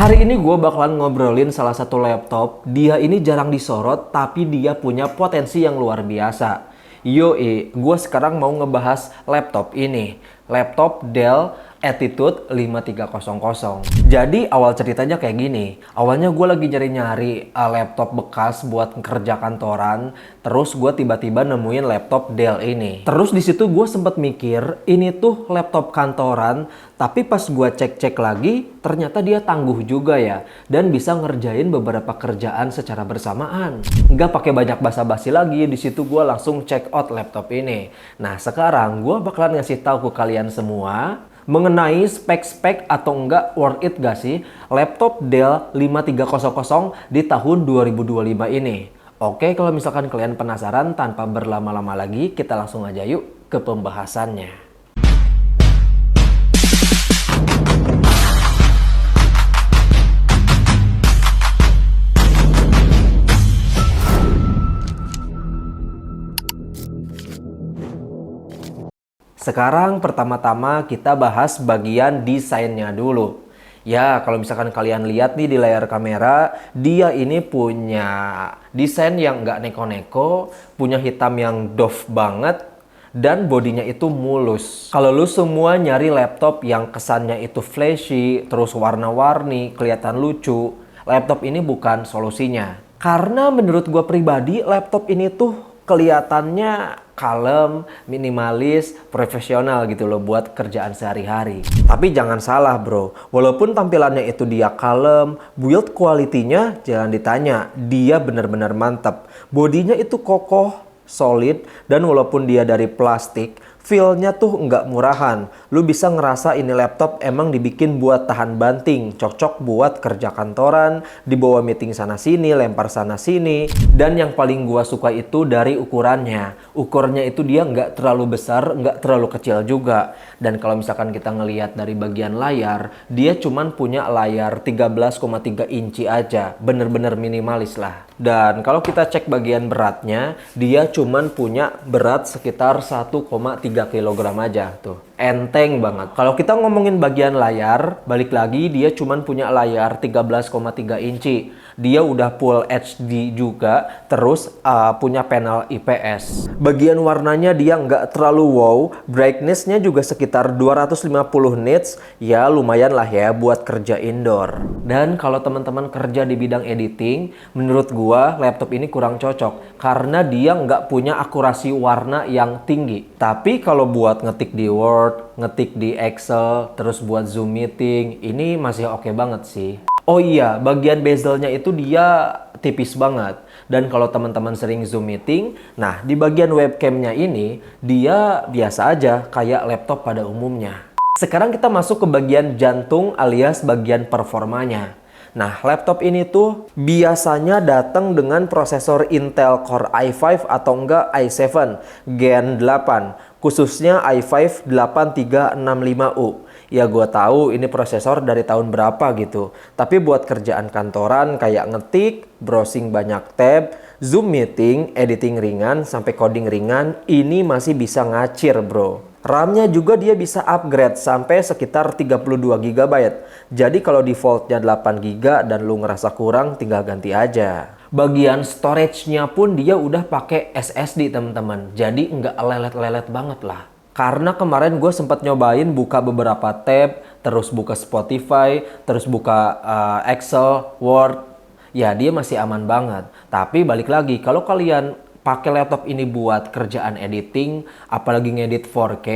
Hari ini gue bakalan ngobrolin salah satu laptop. Dia ini jarang disorot, tapi dia punya potensi yang luar biasa. Yoi, gue sekarang mau ngebahas laptop ini. Laptop Dell Attitude 5300. Jadi awal ceritanya kayak gini. Awalnya gue lagi nyari-nyari laptop bekas buat kerja kantoran. Terus gue tiba-tiba nemuin laptop Dell ini. Terus di situ gue sempet mikir, ini tuh laptop kantoran. Tapi pas gue cek-cek lagi, ternyata dia tangguh juga ya. Dan bisa ngerjain beberapa kerjaan secara bersamaan. Nggak pakai banyak basa-basi lagi, di situ gue langsung check out laptop ini. Nah sekarang gue bakalan ngasih tahu ke kalian semua mengenai spek-spek atau enggak worth it gak sih laptop Dell 5300 di tahun 2025 ini. Oke, kalau misalkan kalian penasaran, tanpa berlama-lama lagi kita langsung aja yuk ke pembahasannya. Sekarang pertama-tama kita bahas bagian desainnya dulu. Ya, kalau misalkan kalian lihat nih di layar kamera, dia ini punya desain yang nggak neko-neko, punya hitam yang doff banget, dan bodinya itu mulus. Kalau lu semua nyari laptop yang kesannya itu flashy, terus warna-warni, kelihatan lucu, laptop ini bukan solusinya. Karena menurut gue pribadi, laptop ini tuh kelihatannya kalem, minimalis, profesional gitu loh buat kerjaan sehari-hari. Tapi jangan salah bro, walaupun tampilannya itu dia kalem, build quality-nya jangan ditanya, dia benar-benar mantap. Bodinya itu kokoh, solid, dan walaupun dia dari plastik, feel-nya tuh nggak murahan. Lu bisa ngerasa ini laptop emang dibikin buat tahan banting, cocok buat kerja kantoran, dibawa meeting sana sini, lempar sana sini. Dan yang paling gua suka itu dari ukurannya. Ukurnya itu dia nggak terlalu besar, nggak terlalu kecil juga. Dan kalau misalkan kita ngelihat dari bagian layar, dia cuman punya layar 13,3 inci aja, bener-bener minimalis lah. Dan kalau kita cek bagian beratnya, dia cuman punya berat sekitar 1,3 kilogram aja tuh. Enteng banget. Kalau kita ngomongin bagian layar, balik lagi dia cuman punya layar 13,3 inci. Dia udah full HD juga, terus punya panel IPS. Bagian warnanya dia nggak terlalu wow, brightness-nya juga sekitar 250 nits, ya lumayan lah ya buat kerja indoor. Dan kalau teman-teman kerja di bidang editing, menurut gua laptop ini kurang cocok karena dia nggak punya akurasi warna yang tinggi. Tapi kalau buat ngetik di Word, ngetik di Excel, terus buat Zoom meeting, ini masih oke banget sih. Oh iya, bagian bezelnya itu dia tipis banget. Dan kalau teman-teman sering Zoom meeting, nah di bagian webcamnya ini, dia biasa aja kayak laptop pada umumnya. Sekarang kita masuk ke bagian jantung alias bagian performanya. Nah, laptop ini tuh biasanya datang dengan prosesor Intel Core i5 atau enggak i7 Gen 8, khususnya i5 8365U. Ya gue tahu ini prosesor dari tahun berapa gitu. Tapi buat kerjaan kantoran kayak ngetik, browsing banyak tab, Zoom meeting, editing ringan, sampai coding ringan, ini masih bisa ngacir bro. RAM-nya juga dia bisa upgrade sampai sekitar 32 GB. Jadi kalau defaultnya 8 GB dan lu ngerasa kurang, tinggal ganti aja. Bagian storage-nya pun dia udah pakai SSD teman-teman. Jadi nggak lelet-lelet banget lah. Karena kemarin gue sempat nyobain buka beberapa tab, terus buka Spotify, terus buka Excel, Word. Ya dia masih aman banget. Tapi balik lagi, kalau kalian pakai laptop ini buat kerjaan editing, apalagi ngedit 4K,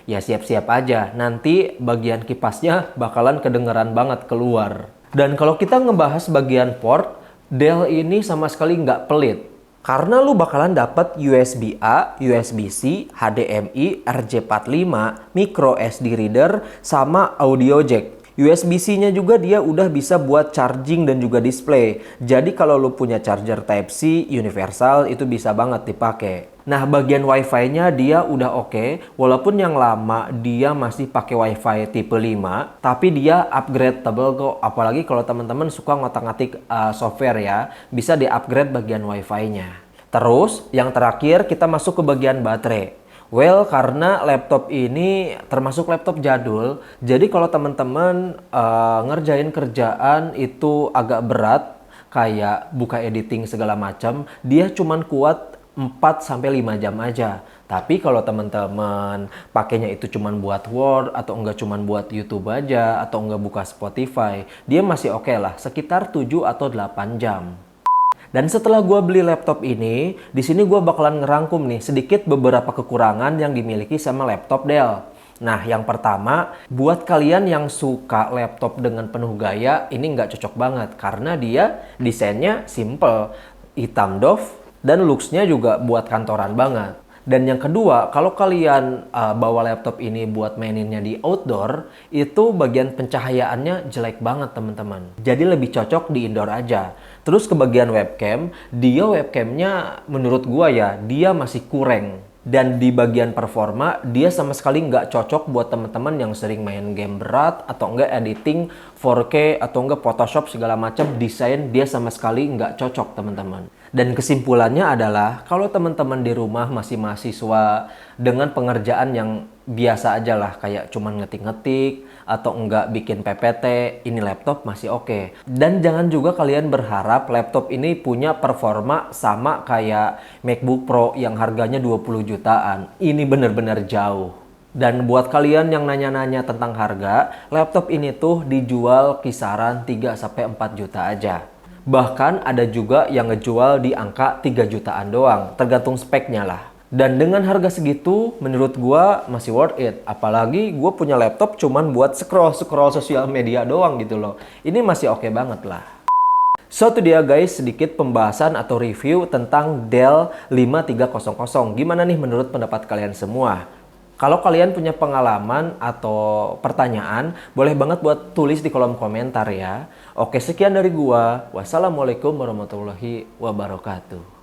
ya siap-siap aja. Nanti bagian kipasnya bakalan kedengeran banget keluar. Dan kalau kita ngebahas bagian port, Dell ini sama sekali nggak pelit. Karena lu bakalan dapat USB-A, USB-C, HDMI, RJ45, micro SD reader, sama audio jack. USB-C-nya juga dia udah bisa buat charging dan juga display. Jadi kalau lu punya charger Type-C universal itu bisa banget dipakai. Nah, bagian Wi-Fi-nya dia udah oke. Walaupun yang lama dia masih pakai Wi-Fi tipe 5, tapi dia upgradable kok. Apalagi kalau teman-teman suka ngotak-ngatik software ya, bisa di-upgrade bagian Wi-Fi-nya. Terus, yang terakhir kita masuk ke bagian baterai. Well, karena laptop ini termasuk laptop jadul, jadi kalau teman-teman ngerjain kerjaan itu agak berat, kayak buka editing segala macam, dia cuman kuat 4 sampai 5 jam aja. Tapi kalau teman-teman pakainya itu cuman buat Word atau enggak cuman buat YouTube aja atau enggak buka Spotify, dia masih oke lah, sekitar 7 atau 8 jam. Dan setelah gue beli laptop ini, di sini gue bakalan ngerangkum nih sedikit beberapa kekurangan yang dimiliki sama laptop Dell. Nah, yang pertama, buat kalian yang suka laptop dengan penuh gaya, ini nggak cocok banget karena dia desainnya simple, hitam doff, dan looks-nya juga buat kantoran banget. Dan yang kedua, kalau kalian bawa laptop ini buat maininnya di outdoor, itu bagian pencahayaannya jelek banget teman-teman. Jadi lebih cocok di indoor aja. Terus ke bagian webcam, dia webcamnya menurut gua ya, dia masih kurang. Dan di bagian performa, dia sama sekali nggak cocok buat teman-teman yang sering main game berat atau enggak editing 4K atau enggak Photoshop segala macam, desain dia sama sekali nggak cocok teman-teman. Dan kesimpulannya adalah kalau teman-teman di rumah masih mahasiswa dengan pengerjaan yang biasa aja lah, kayak cuman ngetik-ngetik atau enggak bikin PPT, ini laptop masih oke. Dan jangan juga kalian berharap laptop ini punya performa sama kayak MacBook Pro yang harganya 20 jutaan. Ini bener-bener jauh. Dan buat kalian yang nanya-nanya tentang harga, laptop ini tuh dijual kisaran 3-4 juta aja. Bahkan ada juga yang ngejual di angka 3 jutaan doang, tergantung speknya lah. Dan dengan harga segitu, menurut gua masih worth it. Apalagi gue punya laptop cuman buat scroll-scroll sosial media doang gitu loh. Ini masih oke banget lah. So itu dia guys, sedikit pembahasan atau review tentang Dell 5300. Gimana nih menurut pendapat kalian semua? Kalau kalian punya pengalaman atau pertanyaan, boleh banget buat tulis di kolom komentar ya. Oke, sekian dari gua. Wassalamualaikum warahmatullahi wabarakatuh.